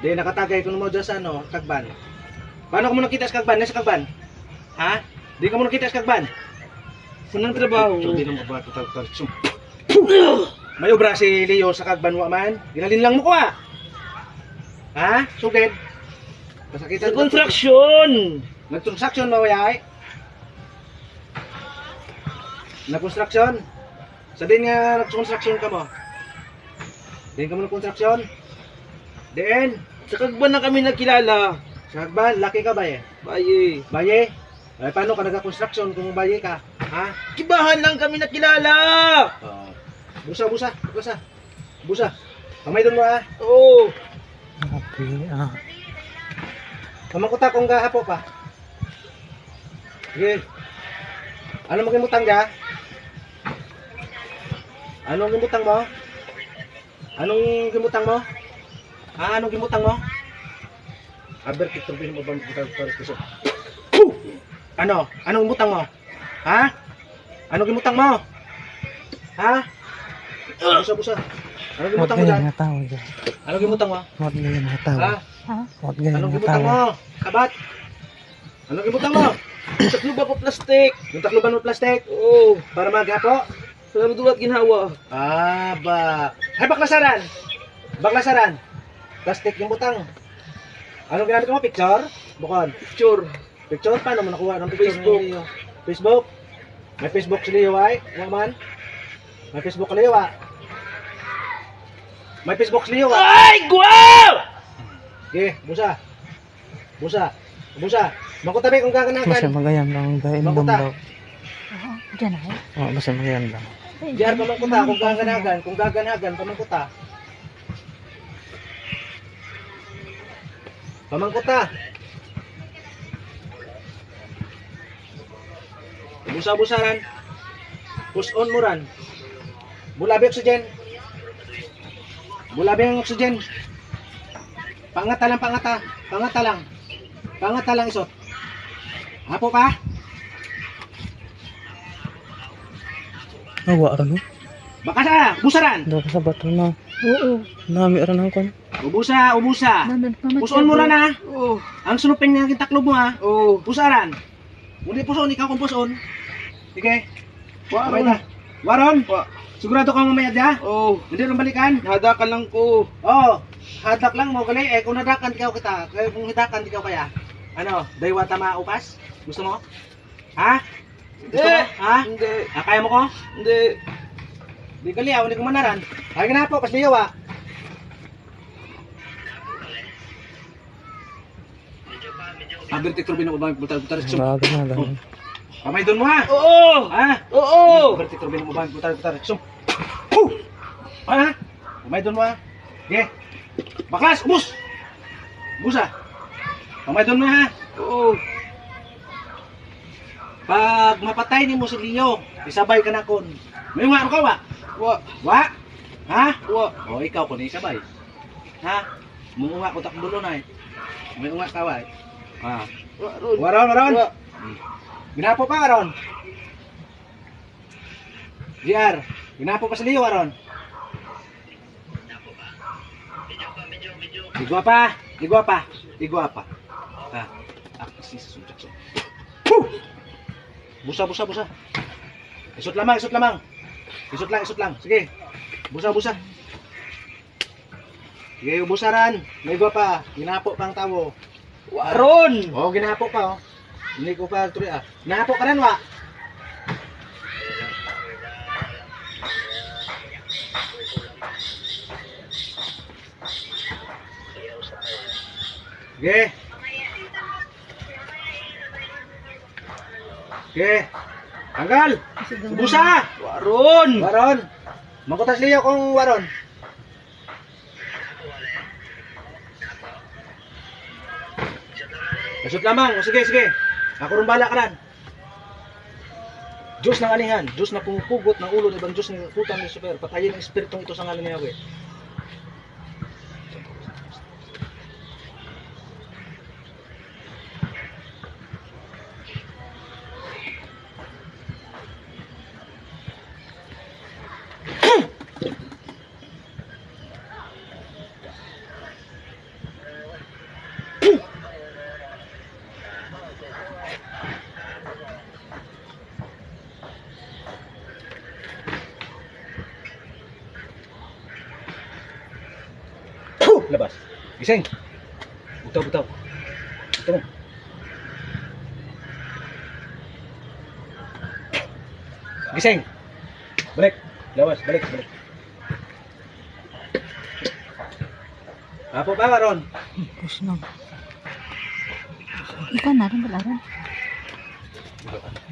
Di nakatagay kung mo dyan sa ano, Kagban. Paano ka mo nakita sa Kagban? Nasa Kagban? Ha? Di ka mo nakita sa Kagban? Sunang trabaho. Hindi naman ba ito? May obra si Leo sa Kagban wa man. Ginalin lang mo ko ah. Ha? Sugid. Kasakitan Sa construction. Nag-construction mo yay. Nag-construction. Sabihin nga nag-construction ka mo. Diyan ka mo nag-construction. Diyan. Sa Kagban na kami nakilala. Sa Kagban, laki ka ba eh? Baye. Baye? Ay, paano ka nag-construction kung baye ka? Ha? Kibahan lang kami nakilala. Busa, busa, busa. Busa. Kamay doon mo ha. Oo. Okay, Kamangkuta kung gahapo pa. Sige. Ano magimutang ka? Anong gimutang mo? Anong gimutang mo? Ha? Anong gimutang mo? Aber, kitrubihin mo ba para puso? Ano? Anong gimutang mo? Ha? Anong gimutang mo? Ha? Busa, busa. Anong gimutang mo dyan? Anong gimutang mo? Ha? Anong gimutang mo? Kabat? Anong gimutang mo? Taklo ba po plastic? Yung takloban mo plastic? Oo. Para magapo? Sa dulat ginhawa. Ah, ba. Ay, baklasaran! Baklasaran! Plastic yung butang. Anong ginamit mo? Picture? Bukod. Picture. Picture? Paano mo nakuha ng picture Facebook. ni Leo? Facebook? May Facebook si Leo ay? Waman? May Facebook ka Leo ah? May Facebook si Leo ah? Ay, guwaw! Okay, busa. Busa. Busa. Mangkutabi kung Basta gaganakan. magayam lang dahil Mangkuta. daw. Oo, dyan ay. Oh, basta magayam lang. Diyan pamangkuta kung gaganagan. Kung gaganagan, pamangkuta. Pamangkuta. Busa-busaran. Push on mo ran. Bulabi oxygen. Bulabi ang oxygen. Pangata lang, pangata. Pangata lang. Pangata lang isot. Hapo pa? Awa ron. Baka sa, busaran. Daw sa bato na. Oo. Nami ron ang kon. Ubusa, ubusa. Push on mo ran ha. Oo. Ang sunuping ng taklob mo ha. Oo. Pusaran. Hindi puson, ikaw kung puson. Sige. Waron. na. Waron? Wa. Sigurado kang mamayad ha? Oo. Hindi rin balikan? Hadakan lang ko. Oo. Hadak lang mo kali. Eh kung nadakan ikaw kita. Kaya kung hidakan ikaw kaya. Ano? Daywata maupas? Gusto mo? Ha? Gusto mo? Ha? Hindi. Kaya mo ko? Hindi. Di kali ah. Hindi ko manaran. Kaya na po. Pasliyaw ah. Abertik turbina mo ba? Butar-butar. Bago na lang. Kamay doon mo ha. Oo. Ha? Oo. Berarti turbina mo ba? Putar-putar. Sum. Ha? Kamay doon mo ha. Sige. Baklas, ubus. Ubus ha. Kamay doon mo ha. Oo. Pag mapatay ni mo si Leo, isabay ka na kon. May nga ka wa? Wa. Wa? Ha? Wa. O ikaw ko ni isabay. Ha? Mungunga ko takbulo na eh. May unga ka wa eh. Ha? Waron. Waron, waron. Wa. Ginapo pa karon. JR, ginapo pa si Leo karon. Igwa pa, igwa pa, igwa pa. Ha, aksi sa suntok. Busa, busa, busa. Isot lamang, isot lamang. Isot lang, isot lang. Sige. Busa, busa. Sige, ubusaran. May igwa pa. Ginapo pang tawo. Waron. Oh, ginapo pa oh. Hindi ko pa tuloy ah. Ginapo ka rin wa. Sige. Sige. Tanggal. Busa. Waron. Waron. Mangkutas liyo kung waron. Masut lamang. O, sige, sige. Ako rin bala ka rin. Diyos ng anihan. Diyos na pumupugot ng ulo ng ibang Diyos ng putang ni Super. Patayin ang espiritong ito sa ngalan ni Yahweh. Gising. Butaw, butaw. Butaw mo. Gising. Balik. Lawas, balik, balik. Apo ba, Ron? Push na. Ikaw na rin, wala rin. Ito ka.